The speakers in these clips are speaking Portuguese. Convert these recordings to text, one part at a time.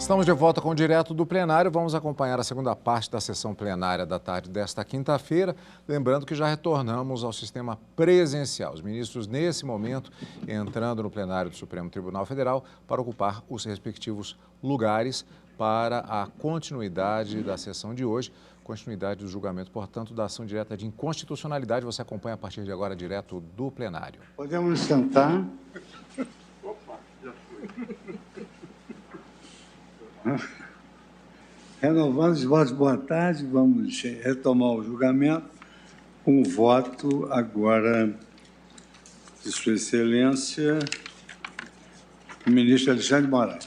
Estamos de volta com o Direto do Plenário. Vamos acompanhar a segunda parte da sessão plenária da tarde desta quinta-feira. Lembrando que já retornamos ao sistema presencial. Os ministros, nesse momento, entrando no plenário do Supremo Tribunal Federal para ocupar os respectivos lugares para a continuidade da sessão de hoje. Continuidade do julgamento, portanto, da ação direta de inconstitucionalidade. Você acompanha a partir de agora direto do plenário. Podemos sentar. Renovando os votos, boa tarde. Vamos retomar o julgamento com o voto agora de Sua Excelência, o ministro Alexandre de Moraes.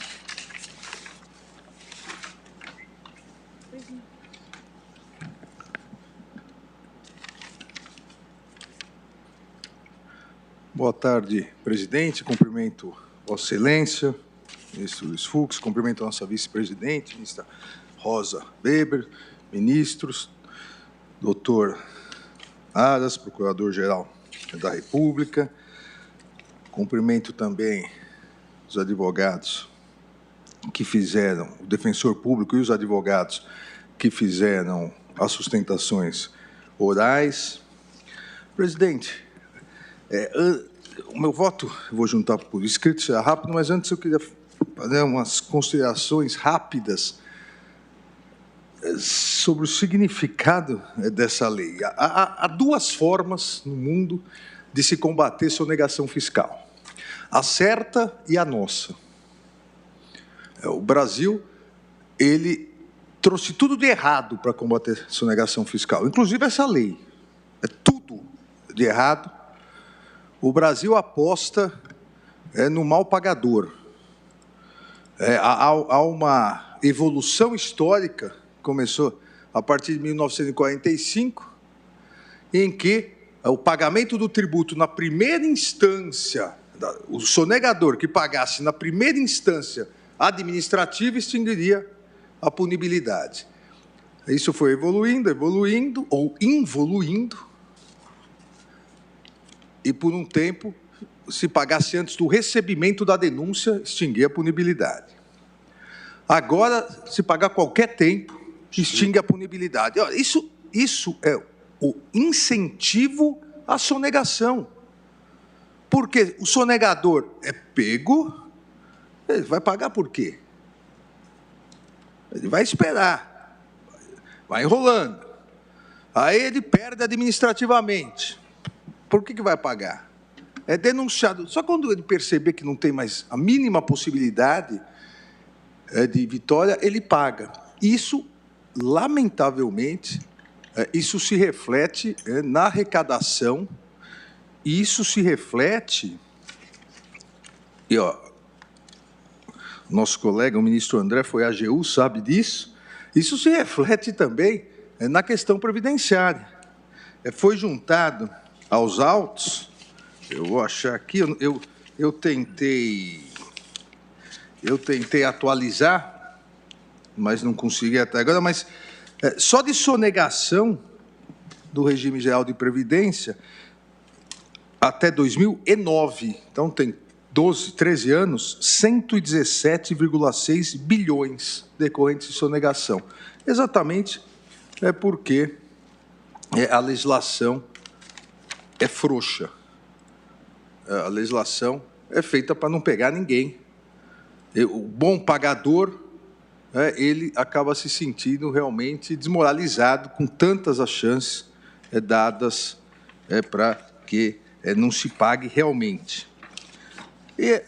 Boa tarde, presidente. Cumprimento Vossa Excelência, ministro Luiz Fux, cumprimento a nossa vice-presidente, ministra Rosa Weber, ministros, doutor Aras, procurador-geral da República. Cumprimento também os advogados que fizeram, o defensor público e os advogados que fizeram as sustentações orais. Presidente, o meu voto, eu vou juntar por escrito, será rápido, mas antes eu queria fazer umas considerações rápidas sobre o significado dessa lei. Há duas formas no mundo de se combater sonegação fiscal: a certa e a nossa. O Brasil, ele trouxe tudo de errado para combater sonegação fiscal, inclusive essa lei. É tudo de errado. O Brasil aposta no mal pagador. Há uma evolução histórica, começou a partir de 1945, em que o pagamento do tributo na primeira instância, o sonegador que pagasse na primeira instância administrativa, extinguiria a punibilidade. Isso foi evoluindo ou involuindo, e por um tempo, se pagasse antes do recebimento da denúncia, extinguia a punibilidade. Agora, se pagar qualquer tempo, extingue a punibilidade. Isso é o incentivo à sonegação. Porque o sonegador é pego, ele vai pagar por quê? Ele vai esperar, vai enrolando. Aí ele perde administrativamente. Por que vai pagar? É denunciado. Só quando ele perceber que não tem mais a mínima possibilidade de vitória, ele paga. Isso, lamentavelmente, isso se reflete na arrecadação, e isso se reflete, e nosso colega, o ministro André, foi à AGU, sabe disso, isso se reflete também na questão previdenciária. Foi juntado aos autos, eu vou achar aqui, eu tentei atualizar, mas não consegui até agora, mas só de sonegação do regime geral de previdência até 2009, então tem 13 anos, 117,6 bilhões decorrentes de sonegação. Exatamente porque a legislação é frouxa. A legislação é feita para não pegar ninguém. O bom pagador, ele acaba se sentindo realmente desmoralizado com tantas as chances dadas para que não se pague realmente. E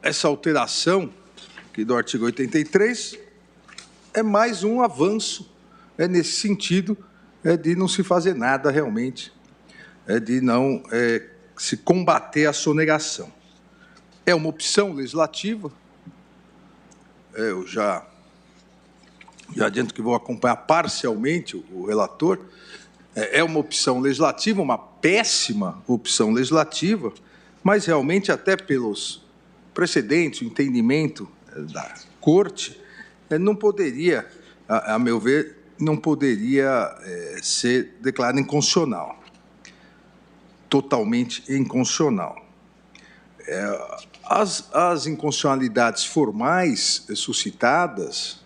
essa alteração aqui do artigo 83 é mais um avanço nesse sentido de não se fazer nada realmente, de não se combater a sonegação. É uma opção legislativa. Eu já adianto que vou acompanhar parcialmente o relator. É uma opção legislativa, uma péssima opção legislativa, mas realmente até pelos precedentes, o entendimento da Corte, não poderia, a meu ver, não poderia ser declarada inconstitucional, totalmente inconstitucional. As inconstitucionalidades formais suscitadas,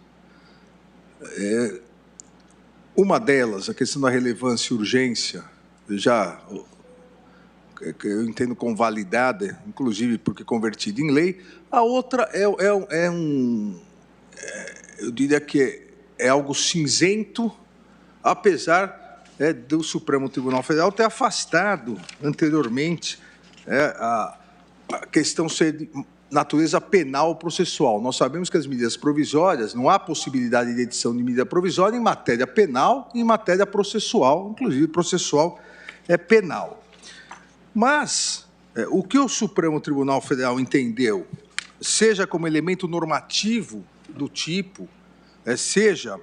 uma delas, a questão da relevância e urgência, eu entendo convalidada, inclusive porque convertida em lei. A outra eu diria que é algo cinzento, apesar do Supremo Tribunal Federal ter afastado anteriormente a questão ser de natureza penal ou processual. Nós sabemos que as medidas provisórias, não há possibilidade de edição de medida provisória em matéria penal e em matéria processual, inclusive processual penal. Mas o que o Supremo Tribunal Federal entendeu, seja como elemento normativo do tipo, seja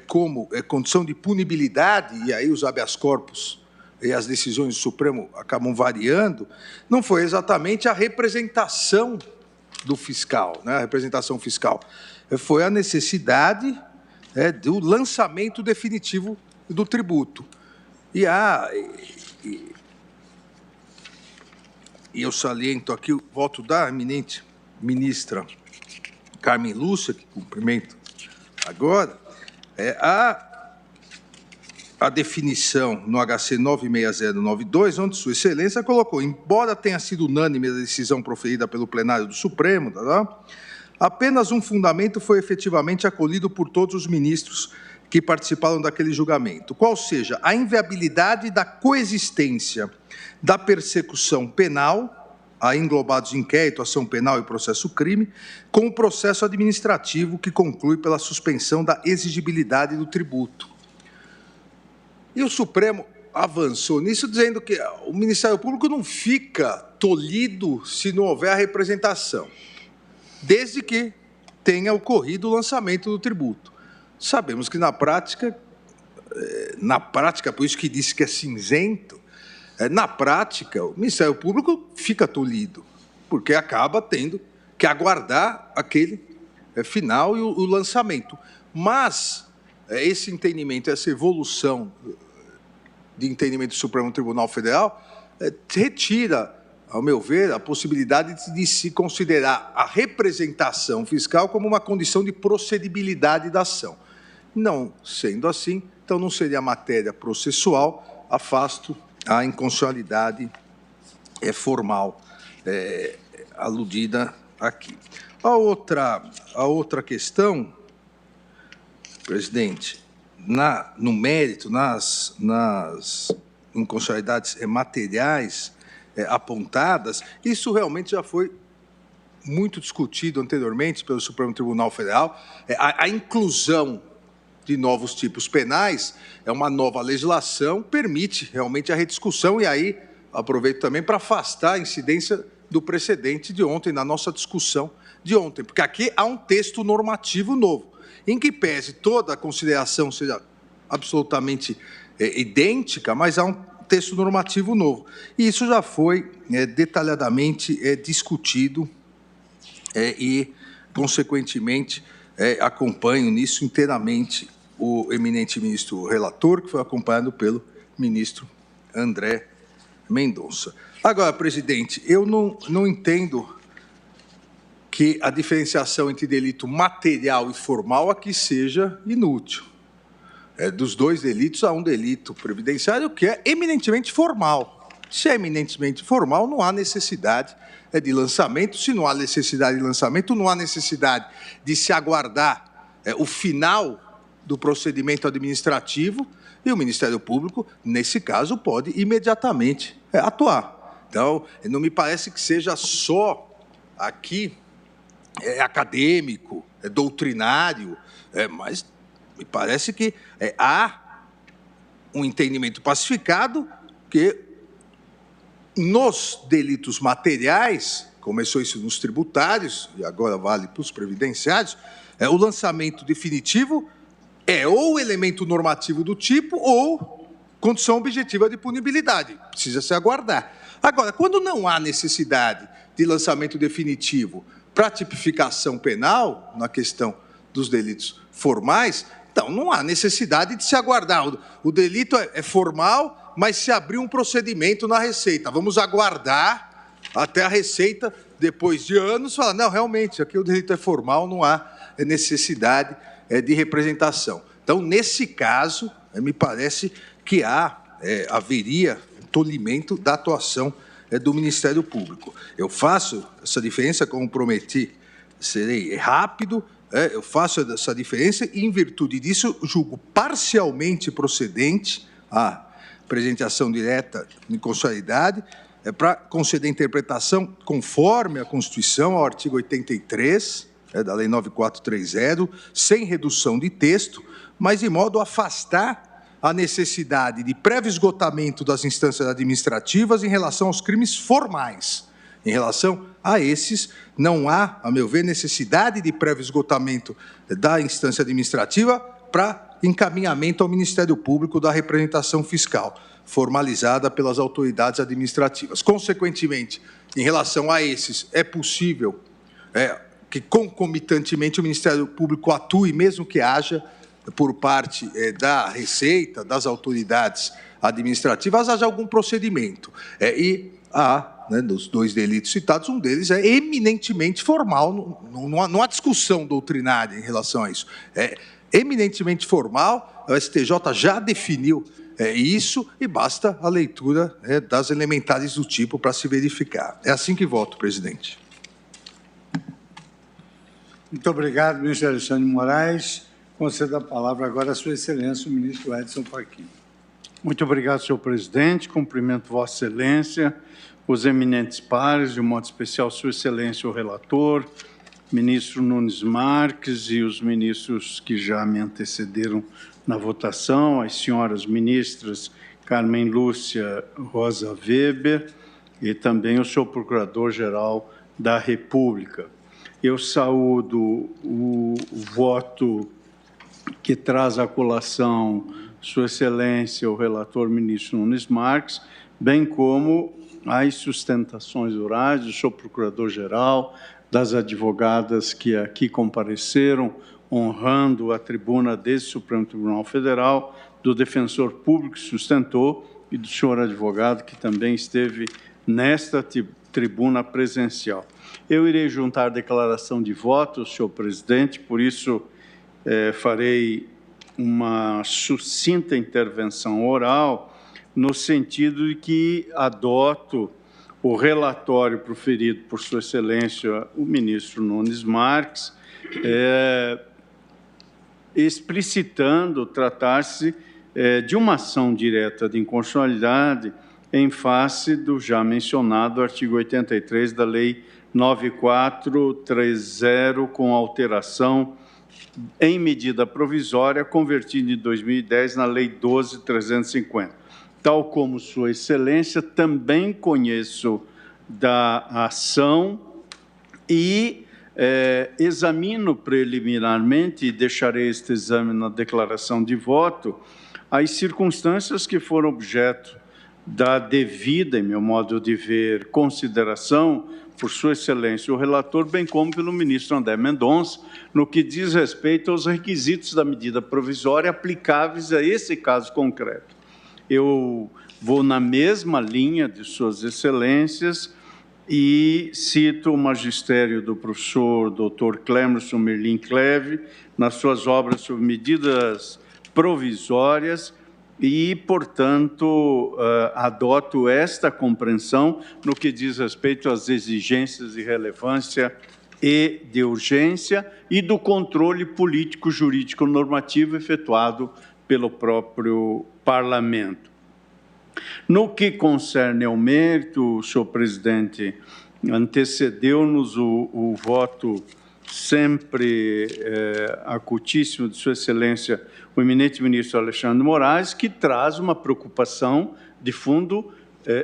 como condição de punibilidade, e aí os habeas corpus e as decisões do Supremo acabam variando, não foi exatamente a representação do fiscal, né? A representação fiscal foi a necessidade do lançamento definitivo do tributo. E eu saliento aqui o voto da eminente ministra Carmen Lúcia, que cumprimento agora, a definição no HC 96092, onde Sua Excelência colocou, embora tenha sido unânime a decisão proferida pelo plenário do Supremo, apenas um fundamento foi efetivamente acolhido por todos os ministros que participaram daquele julgamento, qual seja a inviabilidade da coexistência da persecução penal, a englobados inquérito, ação penal e processo crime, com o processo administrativo que conclui pela suspensão da exigibilidade do tributo. E o Supremo avançou nisso, dizendo que o Ministério Público não fica tolhido se não houver a representação, desde que tenha ocorrido o lançamento do tributo. Sabemos que na prática, por isso que disse que é cinzento, na prática, o Ministério Público fica tolhido, porque acaba tendo que aguardar aquele final e o lançamento. Mas esse entendimento, essa evolução de entendimento do Supremo Tribunal Federal, retira, ao meu ver, a possibilidade de se considerar a representação fiscal como uma condição de procedibilidade da ação. Não sendo assim, então não seria matéria processual, afasto a inconstitucionalidade formal aludida aqui. A outra questão, presidente, no mérito, nas inconstitucionalidades materiais apontadas, isso realmente já foi muito discutido anteriormente pelo Supremo Tribunal Federal. A inclusão de novos tipos penais é uma nova legislação, permite realmente a rediscussão, e aí aproveito também para afastar a incidência do precedente de ontem, na nossa discussão de ontem, porque aqui há um texto normativo novo, em que pese toda a consideração seja absolutamente idêntica, mas há um texto normativo novo. E isso já foi detalhadamente discutido e, consequentemente, acompanho nisso inteiramente o eminente ministro relator, que foi acompanhado pelo ministro André Mendonça. Agora, presidente, eu não entendo que a diferenciação entre delito material e formal aqui seja inútil. Dos dois delitos, há um delito previdenciário que é eminentemente formal. Se é eminentemente formal, não há necessidade de lançamento. Se não há necessidade de lançamento, não há necessidade de se aguardar o final do procedimento administrativo, e o Ministério Público, nesse caso, pode imediatamente atuar. Então, não me parece que seja só aqui acadêmico, doutrinário, mas me parece que há um entendimento pacificado que nos delitos materiais, começou isso nos tributários e agora vale para os previdenciários, o lançamento definitivo é ou elemento normativo do tipo ou condição objetiva de punibilidade. Precisa se aguardar. Agora, quando não há necessidade de lançamento definitivo para tipificação penal, na questão dos delitos formais, então não há necessidade de se aguardar. O delito é formal, mas se abriu um procedimento na Receita. Vamos aguardar até a Receita depois de anos, fala, não, realmente, aqui o delito é formal, não há necessidade de representação. Então, nesse caso, me parece que haveria tolimento da atuação do Ministério Público. Eu faço essa diferença, como prometi, serei rápido, eu faço essa diferença e, em virtude disso, julgo parcialmente procedente a apresentação direta de constitucionalidade, para conceder interpretação conforme a Constituição, ao artigo 83 da Lei 9430, sem redução de texto, mas de modo a afastar a necessidade de prévio esgotamento das instâncias administrativas em relação aos crimes formais. Em relação a esses, não há, a meu ver, necessidade de prévio esgotamento da instância administrativa para encaminhamento ao Ministério Público da representação fiscal, formalizada pelas autoridades administrativas. Consequentemente, em relação a esses, é possível que, concomitantemente, o Ministério Público atue, mesmo que haja, por parte da Receita, das autoridades administrativas, haja algum procedimento. E há, dos dois delitos citados, um deles é eminentemente formal, não há discussão doutrinária em relação a isso. É eminentemente formal, o STJ já definiu isso e basta a leitura das elementares do tipo para se verificar. É assim que voto, presidente. Muito obrigado, ministro Alexandre de Moraes. Concedo a palavra agora à sua excelência, o ministro Edson Fachin. Muito obrigado, senhor presidente. Cumprimento Vossa Excelência, os eminentes pares, de modo especial, sua excelência, o relator, ministro Nunes Marques e os ministros que já me antecederam na votação, as senhoras ministras Carmen Lúcia Rosa Weber e também o senhor Procurador-Geral da República. Eu saúdo o voto que traz à colação sua excelência, o relator ministro Nunes Marques, bem como as sustentações orais do senhor Procurador-Geral, das advogadas que aqui compareceram, honrando a tribuna desse Supremo Tribunal Federal, do defensor público que sustentou e do senhor advogado que também esteve nesta tribuna presencial. Eu irei juntar declaração de voto, senhor presidente, por isso farei uma sucinta intervenção oral, no sentido de que adoto o relatório proferido por sua excelência, o ministro Nunes Marques, explicitando tratar-se de uma ação direta de inconstitucionalidade em face do já mencionado artigo 83 da Lei 9430, com alteração em medida provisória, convertida em 2010 na Lei 12.350. Tal como sua excelência, também conheço da ação e examino preliminarmente, e deixarei este exame na declaração de voto, as circunstâncias que foram objeto da devida, em meu modo de ver, consideração por sua excelência o relator, bem como pelo ministro André Mendonça, no que diz respeito aos requisitos da medida provisória aplicáveis a esse caso concreto. Eu vou na mesma linha de suas excelências e cito o magistério do professor Dr. Clemerson Merlin Cleve nas suas obras sobre medidas provisórias e, portanto, adoto esta compreensão no que diz respeito às exigências de relevância e de urgência e do controle político, jurídico, normativo efetuado pelo próprio Parlamento. No que concerne ao mérito, senhor presidente, antecedeu-nos o voto sempre acutíssimo de sua excelência, o eminente ministro Alexandre de Moraes, que traz uma preocupação de fundo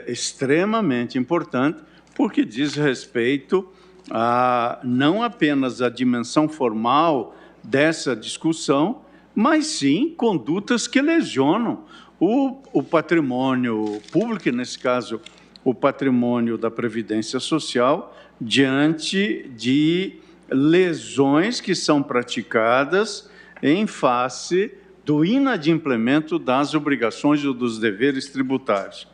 extremamente importante, porque diz respeito a não apenas a dimensão formal dessa discussão, mas sim condutas que lesionam o patrimônio público, nesse caso, o patrimônio da Previdência Social, diante de lesões que são praticadas em face do inadimplemento das obrigações ou dos deveres tributários.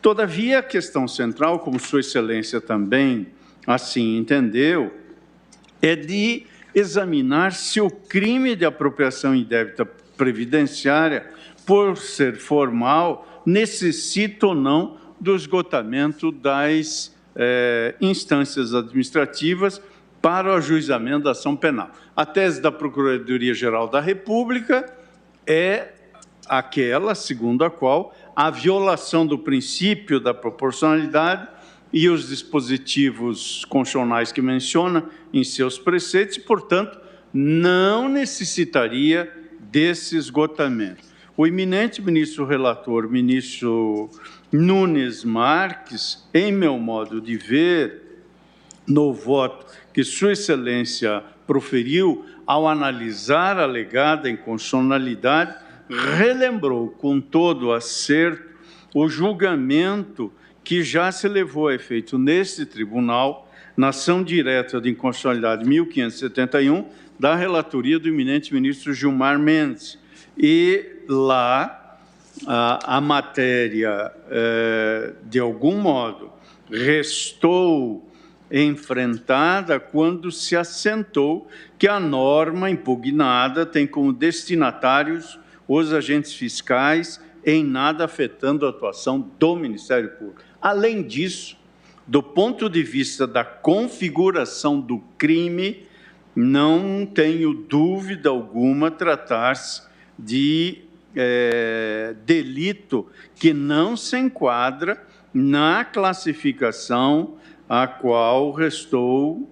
Todavia, a questão central, como Sua Excelência também assim entendeu, é de examinar se o crime de apropriação indébita previdenciária, por ser formal, necessita ou não do esgotamento das instâncias administrativas para o ajuizamento da ação penal. A tese da Procuradoria-Geral da República é aquela segundo a qual a violação do princípio da proporcionalidade e os dispositivos constitucionais que menciona em seus preceitos, portanto, não necessitaria desse esgotamento. O eminente ministro relator, ministro Nunes Marques, em meu modo de ver, no voto que Sua Excelência proferiu ao analisar a alegada inconstitucionalidade, relembrou com todo acerto o julgamento que já se levou a efeito neste tribunal, na ação direta de inconstitucionalidade 1571, da relatoria do eminente ministro Gilmar Mendes. E lá a matéria, de algum modo, restou enfrentada quando se assentou que a norma impugnada tem como destinatários os agentes fiscais, em nada afetando a atuação do Ministério Público. Além disso, do ponto de vista da configuração do crime, não tenho dúvida alguma tratar-se de delito que não se enquadra na classificação a qual restou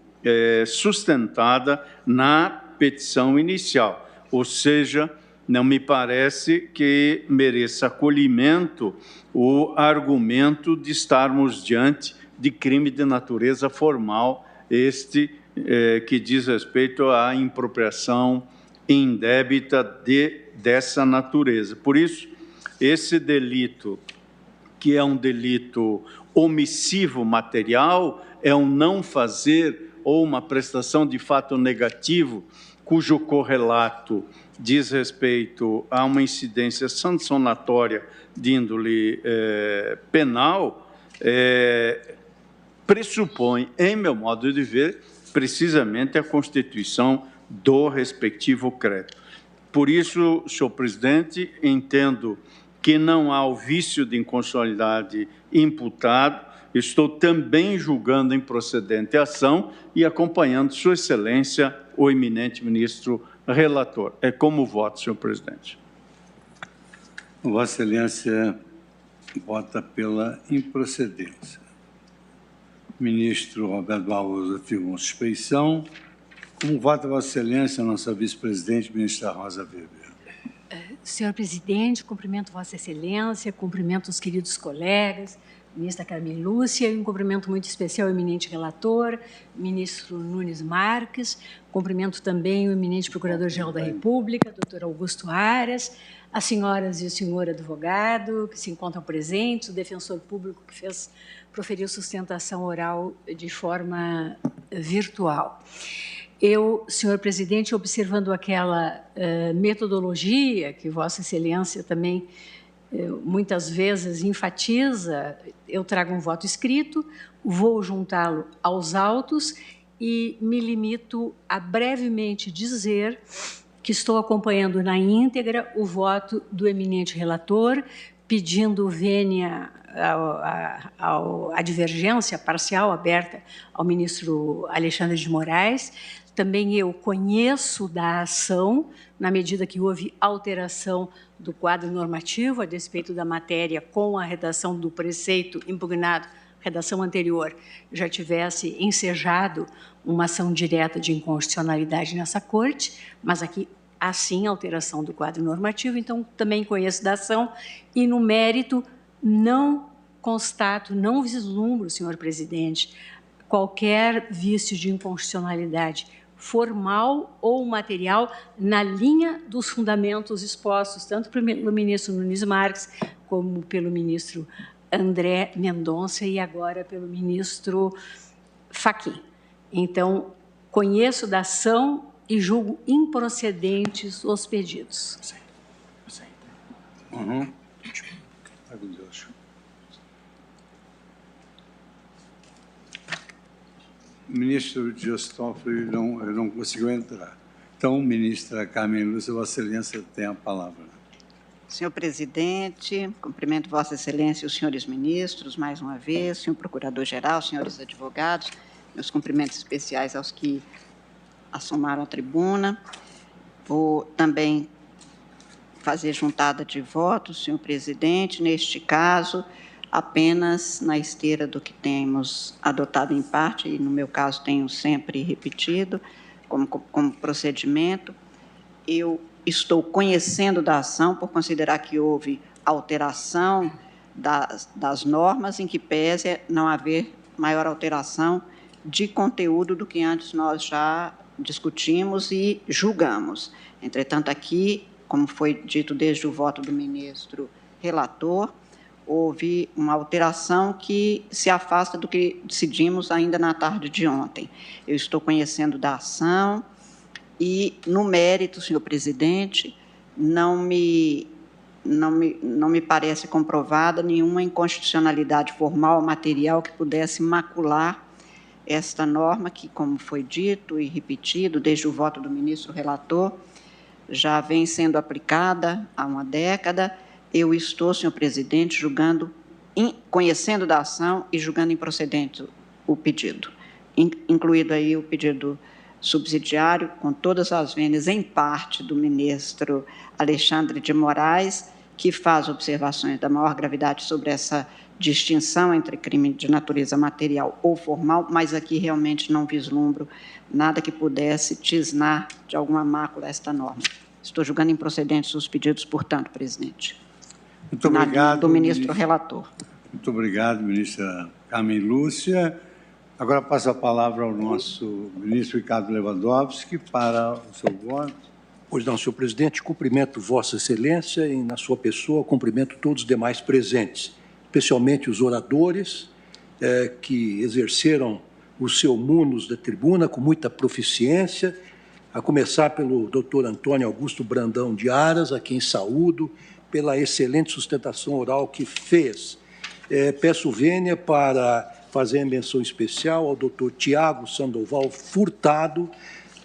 sustentada na petição inicial, ou seja, não me parece que mereça acolhimento o argumento de estarmos diante de crime de natureza formal, que diz respeito à impropriação indébita dessa natureza. Por isso, esse delito, que é um delito omissivo material, é um não fazer ou uma prestação de fato negativo, cujo correlato diz respeito a uma incidência sancionatória de índole penal, pressupõe, em meu modo de ver, precisamente a constituição do respectivo crédito. Por isso, senhor presidente, entendo que não há o vício de inconstitucionalidade imputado, estou também julgando improcedente a ação e acompanhando Sua Excelência, o eminente ministro relator. É como voto, senhor presidente. Vossa Excelência vota pela improcedência. Ministro Roberto Barroso afirmou suspeição. Como vota Vossa Excelência, nossa vice-presidente, ministra Rosa Weber? Senhor presidente, cumprimento Vossa Excelência, cumprimento os queridos colegas, ministra Carmen Lúcia, e um cumprimento muito especial ao eminente relator, ministro Nunes Marques, cumprimento também o eminente Procurador-Geral da República, doutor Augusto Aras, as senhoras e o senhor advogado que se encontram presentes, o defensor público que proferiu sustentação oral de forma virtual. Eu, senhor presidente, observando aquela metodologia que Vossa Excelência também muitas vezes enfatiza, eu trago um voto escrito, vou juntá-lo aos autos e me limito a brevemente dizer que estou acompanhando na íntegra o voto do eminente relator, pedindo vênia a divergência parcial aberta ao ministro Alexandre de Moraes. Também eu conheço da ação, na medida que houve alteração do quadro normativo a despeito da matéria com a redação do preceito impugnado, redação anterior, já tivesse ensejado uma ação direta de inconstitucionalidade nessa corte, mas aqui há sim alteração do quadro normativo, então também conheço da ação e no mérito não constato, não vislumbro, senhor presidente, qualquer vício de inconstitucionalidade formal ou material na linha dos fundamentos expostos, tanto pelo ministro Nunes Marques, como pelo ministro André Mendonça e agora pelo ministro Fachin. Então, conheço da ação e julgo improcedentes os pedidos. Sim. Ai, meu Deus. ministro Dias Toffoli não conseguiu entrar. Então, ministra Carmen Lúcia, Vossa Excelência tem a palavra. Senhor presidente, cumprimento Vossa Excelência e os senhores ministros, mais uma vez, senhor procurador-geral, senhores advogados, meus cumprimentos especiais aos que assomaram à tribuna. Vou também fazer juntada de votos, senhor presidente, neste caso, apenas na esteira do que temos adotado em parte, e no meu caso tenho sempre repetido, como procedimento. Eu estou conhecendo da ação por considerar que houve alteração das normas, em que pese não haver maior alteração de conteúdo do que antes nós já discutimos e julgamos. Entretanto, aqui, como foi dito desde o voto do ministro relator, houve uma alteração que se afasta do que decidimos ainda na tarde de ontem. Eu estou conhecendo da ação e, no mérito, senhor presidente, não me parece comprovada nenhuma inconstitucionalidade formal ou material que pudesse macular esta norma que, como foi dito e repetido desde o voto do ministro relator, já vem sendo aplicada há uma década. Eu estou, senhor presidente, conhecendo da ação e julgando improcedente o pedido, incluído aí o pedido subsidiário, com todas as vênias, em parte, do ministro Alexandre de Moraes, que faz observações da maior gravidade sobre essa distinção entre crime de natureza material ou formal, mas aqui realmente não vislumbro nada que pudesse tisnar de alguma mácula esta norma. Estou julgando improcedentes os pedidos, portanto, presidente. Muito obrigado, do ministro relator. Muito obrigado, ministra Carmen Lúcia. Agora passo a palavra ao nosso ministro Ricardo Lewandowski para o seu voto. Pois não, senhor presidente, cumprimento Vossa Excelência e, na sua pessoa, cumprimento todos os demais presentes, especialmente os oradores que exerceram o seu munus da tribuna com muita proficiência, a começar pelo doutor Antônio Augusto Brandão de Aras, a quem saúdo pela excelente sustentação oral que fez. Peço vênia para fazer a menção especial ao doutor Tiago Sandoval Furtado,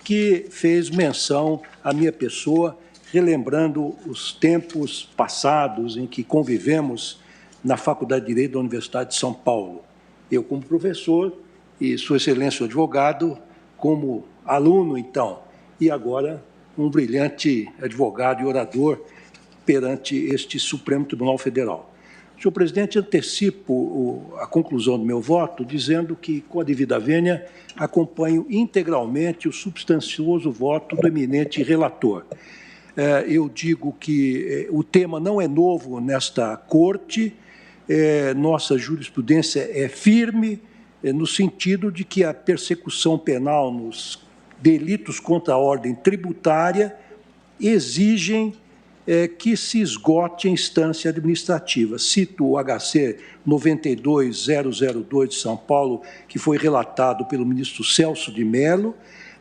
que fez menção à minha pessoa, relembrando os tempos passados em que convivemos na Faculdade de Direito da Universidade de São Paulo. Eu como professor e Sua Excelência o advogado como aluno, então, e agora um brilhante advogado e orador perante este Supremo Tribunal Federal. Senhor presidente, antecipo a conclusão do meu voto dizendo que, com a devida vênia, acompanho integralmente o substancioso voto do eminente relator. Eu digo que o tema não é novo nesta Corte, nossa jurisprudência é firme, no sentido de que a persecução penal nos delitos contra a ordem tributária exigem que se esgote a instância administrativa. Cito o HC 92002 de São Paulo, que foi relatado pelo ministro Celso de Mello.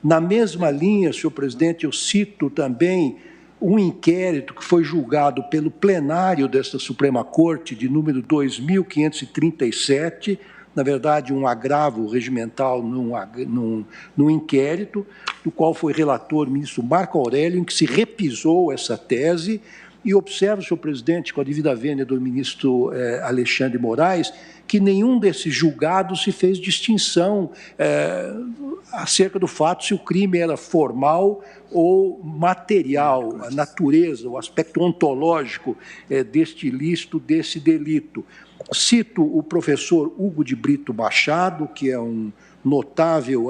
Na mesma linha, senhor presidente, eu cito também um inquérito que foi julgado pelo plenário desta Suprema Corte, de número 2537, na verdade, um agravo regimental num inquérito, do qual foi relator o ministro Marco Aurélio, em que se repisou essa tese, e observo, senhor presidente, com a devida vênia do ministro Alexandre de Moraes, que nenhum desses julgados se fez distinção acerca do fato se o crime era formal ou material, a natureza, o aspecto ontológico deste ilícito, desse delito. Cito o professor Hugo de Brito Machado, que é um notável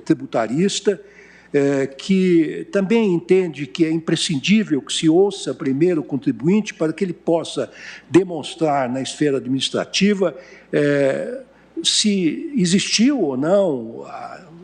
tributarista, que também entende que é imprescindível que se ouça primeiro o contribuinte para que ele possa demonstrar na esfera administrativa se existiu ou não,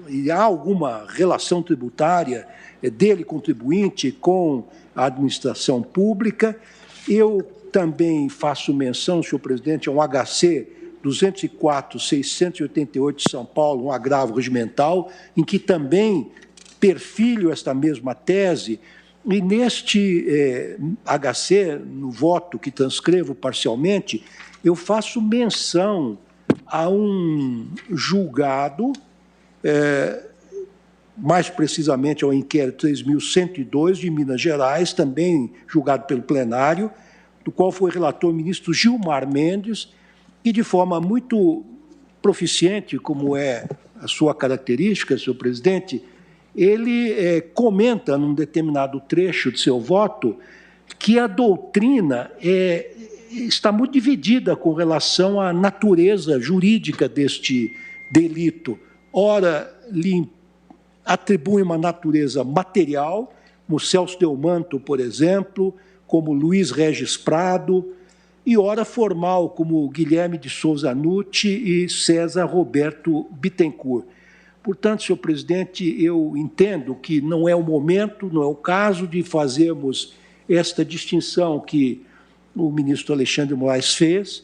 e há alguma relação tributária dele, contribuinte, com a administração pública. Eu também faço menção, senhor presidente, a um HC 204/688 de São Paulo, um agravo regimental, em que também perfilho esta mesma tese, e neste HC, no voto que transcrevo parcialmente, eu faço menção a um julgado mais precisamente ao inquérito 3.102 de Minas Gerais, também julgado pelo plenário, do qual foi relator o ministro Gilmar Mendes, e de forma muito proficiente, como é a sua característica, senhor presidente, ele comenta num determinado trecho de seu voto que a doutrina está muito dividida com relação à natureza jurídica deste delito. Ora, lhe atribui uma natureza material, como Celso Delmanto, por exemplo, como Luiz Regis Prado, e ora formal, como Guilherme de Souza Nutti e César Roberto Bittencourt. Portanto, senhor presidente, eu entendo que não é o momento, não é o caso de fazermos esta distinção que o ministro Alexandre de Moraes fez,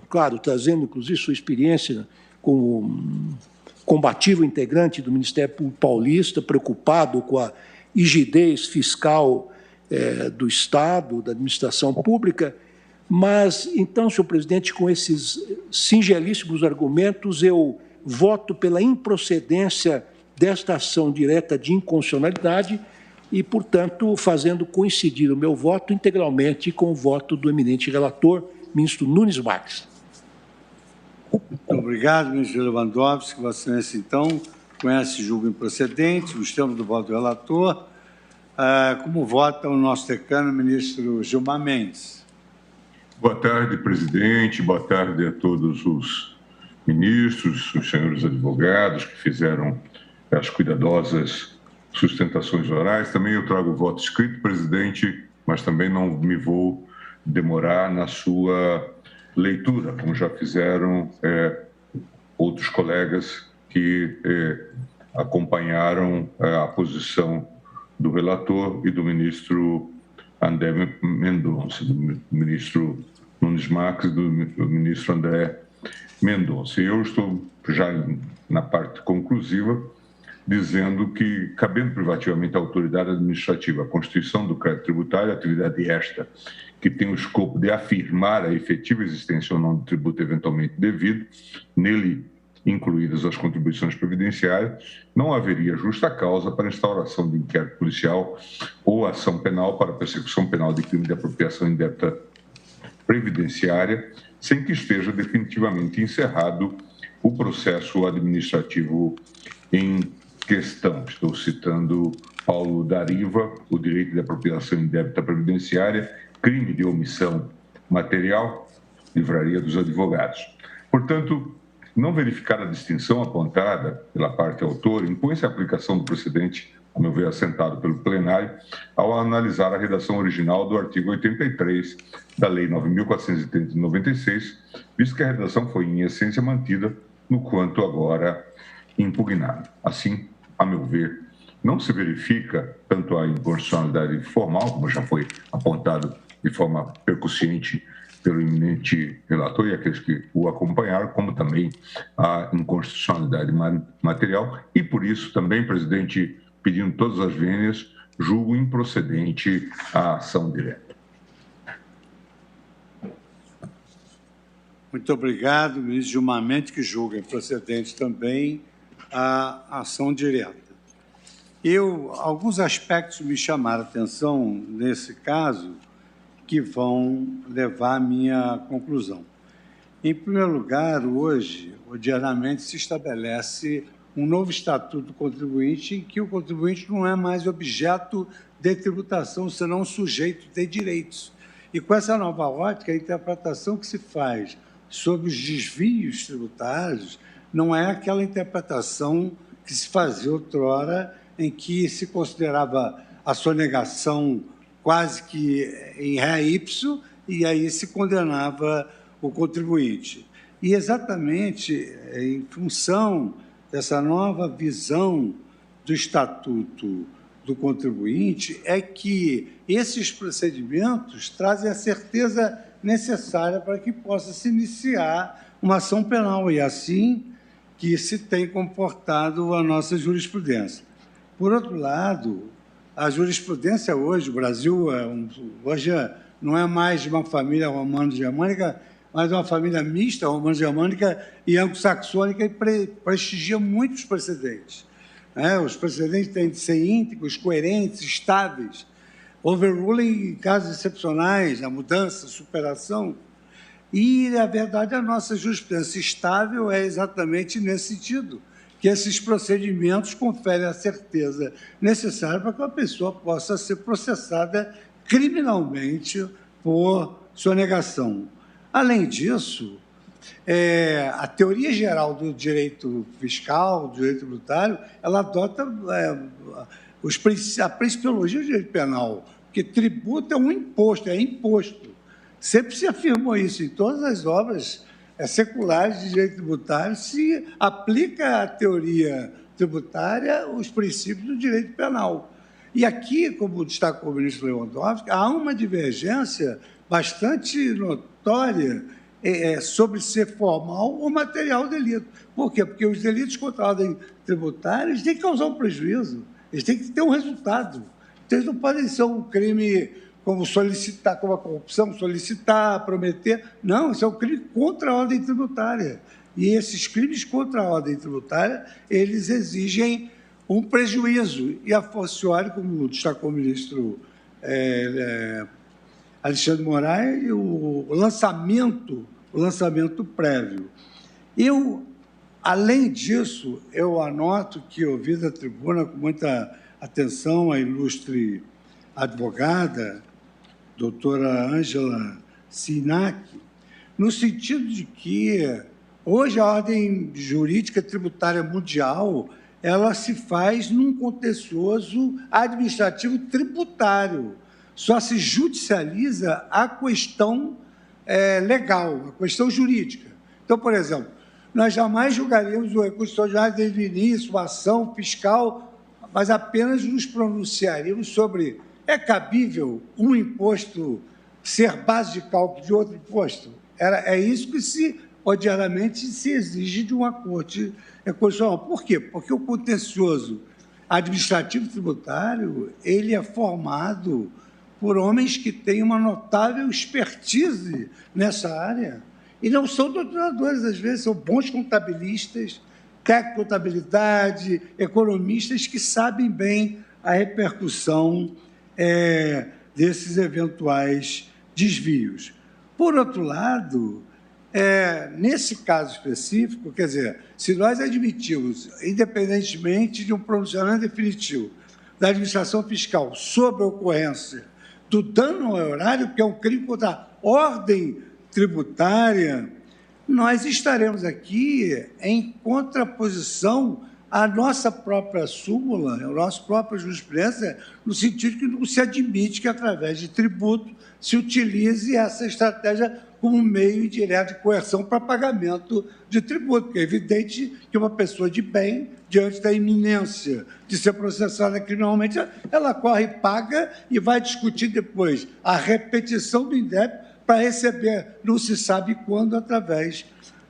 claro, trazendo, inclusive, sua experiência como combativo integrante do Ministério Público Paulista, preocupado com a rigidez fiscal do Estado, da administração pública. Mas, então, senhor presidente, com esses singelíssimos argumentos, eu voto pela improcedência desta ação direta de inconstitucionalidade e, portanto, fazendo coincidir o meu voto integralmente com o voto do eminente relator, ministro Nunes Marques. Muito obrigado, ministro Lewandowski. Vossa Excelência, então, conhece julgo improcedente, nos termos do voto do relator. Como vota o nosso decano, ministro Gilmar Mendes? Boa tarde, presidente. Boa tarde a todos os ministros, os senhores advogados que fizeram as cuidadosas sustentações orais. Também eu trago o voto escrito, presidente, mas também não me vou demorar na sua leitura, como já fizeram outros colegas que acompanharam a posição do relator e do ministro André Mendonça, do ministro Nunes Marques e do ministro André Mendonça. Eu estou já na parte conclusiva, dizendo que, cabendo privativamente à autoridade administrativa a constituição do crédito tributário, atividade esta que tem o escopo de afirmar a efetiva existência ou não de tributo eventualmente devido, nele incluídas as contribuições previdenciárias, não haveria justa causa para instauração de inquérito policial ou ação penal para persecução penal de crime de apropriação indébita previdenciária, sem que esteja definitivamente encerrado o processo administrativo em questão. Estou citando Paulo Dariva, o direito de apropriação indébita previdenciária, crime de omissão material, Livraria dos Advogados. Portanto, não verificar a distinção apontada pela parte autora, impõe-se a aplicação do precedente, a meu ver, assentado pelo plenário, ao analisar a redação original do artigo 83 da Lei 9.430 de 96, visto que a redação foi, em essência, mantida no quanto agora impugnado. Assim, a meu ver, não se verifica tanto a inconstitucionalidade formal, como já foi apontado de forma percussiente pelo eminente relator e aqueles que o acompanharam, como também a inconstitucionalidade material. E, por isso, também, presidente, pedindo todas as vênias, julgo improcedente a ação direta. Muito obrigado, ministro Gilmar Mendes, que julga improcedente também a ação direta. Alguns aspectos me chamaram a atenção nesse caso, que vão levar à minha conclusão. Em primeiro lugar, hoje, diariamente, se estabelece um novo estatuto do contribuinte em que o contribuinte não é mais objeto de tributação, senão sujeito de direitos. E com essa nova ótica, a interpretação que se faz sobre os desvios tributários não é aquela interpretação que se fazia outrora, em que se considerava a sonegação quase que em ré ipso, e aí se condenava o contribuinte. E exatamente em função dessa nova visão do Estatuto do Contribuinte é que esses procedimentos trazem a certeza necessária para que possa se iniciar uma ação penal, e assim que se tem comportado a nossa jurisprudência. Por outro lado, a jurisprudência hoje, o Brasil hoje não é mais de uma família romano-germânica, mas uma família mista, romano-germânica e anglo-saxônica, e prestigia muito os precedentes. Os precedentes têm de ser íntegros, coerentes, estáveis, overruling em casos excepcionais, a mudança, a superação. E, na verdade, a nossa jurisprudência estável é exatamente nesse sentido, que esses procedimentos conferem a certeza necessária para que a pessoa possa ser processada criminalmente por sonegação. Além disso, a teoria geral do direito fiscal, do direito tributário, ela adota a principiologia do direito penal, porque tributo é um imposto, é imposto. Sempre se afirmou isso em todas as obras seculares de direito tributário, se aplica à teoria tributária os princípios do direito penal. E aqui, como destacou o ministro Lewandowski, há uma divergência bastante notória sobre ser formal ou material delito. Por quê? Porque os delitos contra a ordem tributária eles têm que causar um prejuízo, eles têm que ter um resultado. Então, eles não podem ser um crime como solicitar, como a corrupção, solicitar, prometer. Não, isso é um crime contra a ordem tributária. E esses crimes contra a ordem tributária, eles exigem um prejuízo. E a forciori, como destacou o ministro Alexandre Moraes, o lançamento prévio. Além disso, eu anoto que ouvi da tribuna com muita atenção a ilustre advogada, doutora Ângela Sinac, no sentido de que hoje a ordem jurídica tributária mundial ela se faz num contencioso administrativo tributário. Só se judicializa a questão legal, a questão jurídica. Então, por exemplo, nós jamais julgaríamos o recurso ordinário desde o início, uma ação fiscal, mas apenas nos pronunciaríamos sobre é cabível um imposto ser base de cálculo de outro imposto? É isso que, ordinariamente, se exige de uma corte constitucional. Por quê? Porque o contencioso administrativo tributário ele é formado por homens que têm uma notável expertise nessa área e não são doutrinadores, às vezes, são bons contabilistas, técnicos de contabilidade, economistas que sabem bem a repercussão desses eventuais desvios. Por outro lado, nesse caso específico, quer dizer, se nós admitimos, independentemente de um pronunciamento definitivo da administração fiscal sobre a ocorrência do dano ao erário, que é um crime contra a ordem tributária, nós estaremos aqui em contraposição à nossa própria súmula, à nossa própria jurisprudência, no sentido que não se admite que, através de tributo, se utilize essa estratégia como meio direto de coerção para pagamento de tributo, porque é evidente que uma pessoa de bem, diante da iminência de ser processada criminalmente, ela corre e paga e vai discutir depois a repetição do indébito para receber, não se sabe quando, através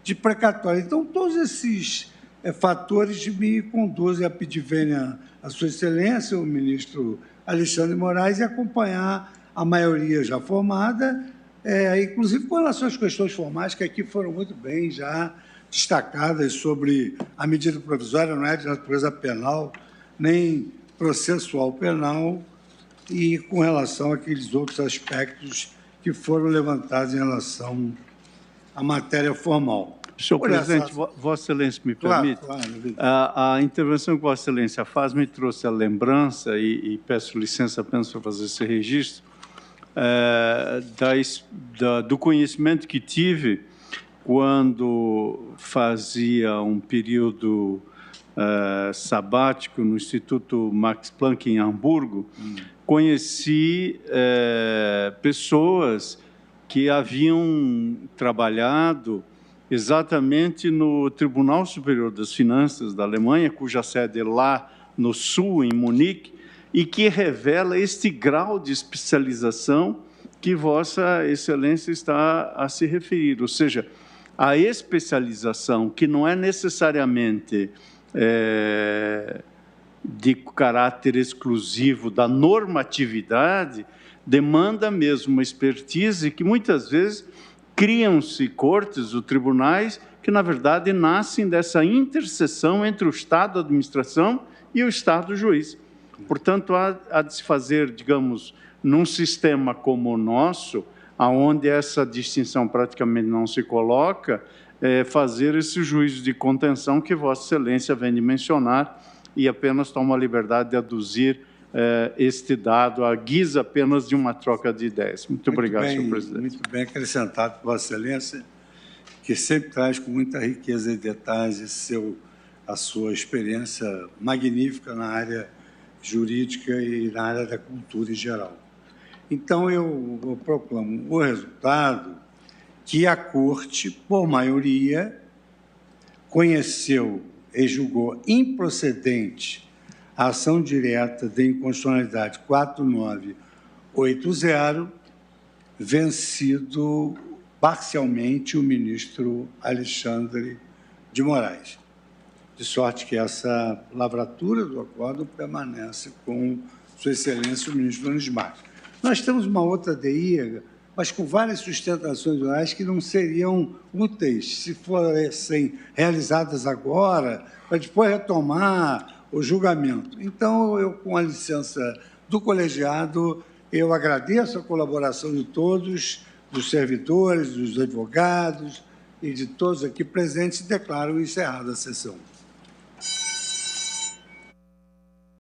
de precatório. Então, todos esses fatores me conduzem a pedir vênia à Sua Excelência, o ministro Alexandre Moraes, e acompanhar a maioria já formada, inclusive com relação às questões formais, que aqui foram muito bem já destacadas sobre a medida provisória, não é de natureza penal, nem processual penal, e com relação àqueles outros aspectos que foram levantados em relação à matéria formal. Senhor presidente, Vossa Excelência me permite? Claro. A intervenção que Vossa Excelência faz me trouxe a lembrança, e peço licença apenas para fazer esse registro, do conhecimento que tive quando fazia um período sabático no Instituto Max Planck, em Hamburgo. Conheci pessoas que haviam trabalhado exatamente no Tribunal Superior das Finanças da Alemanha, cuja sede é lá no sul, em Munique, e que revela este grau de especialização que Vossa Excelência está a se referir. Ou seja, a especialização, que não é necessariamente de caráter exclusivo da normatividade, demanda mesmo uma expertise que, muitas vezes, criam-se cortes ou tribunais que, na verdade, nascem dessa interseção entre o Estado, a administração, e o Estado, juiz. Portanto, há de se fazer, digamos, num sistema como o nosso, onde essa distinção praticamente não se coloca, fazer esse juízo de contenção que Vossa Excelência vem de mencionar e apenas toma a liberdade de aduzir este dado à guisa apenas de uma troca de ideias. Muito obrigado, senhor presidente. Muito bem acrescentado por Vossa Excelência, que sempre traz com muita riqueza de detalhes a sua experiência magnífica na área jurídica e na área da cultura em geral. Então, eu proclamo o resultado que a Corte, por maioria, conheceu e julgou improcedente a ação direta de inconstitucionalidade 4980, vencido parcialmente o ministro Alexandre de Moraes. De sorte que essa lavratura do acordo permanece com Sua Excelência o ministro Nunes Marques. Nós temos uma outra DI, mas com várias sustentações orais que não seriam úteis se fossem realizadas agora, para depois retomar o julgamento. Então, eu, com a licença do colegiado, eu agradeço a colaboração de todos, dos servidores, dos advogados e de todos aqui presentes, e declaro encerrada a sessão.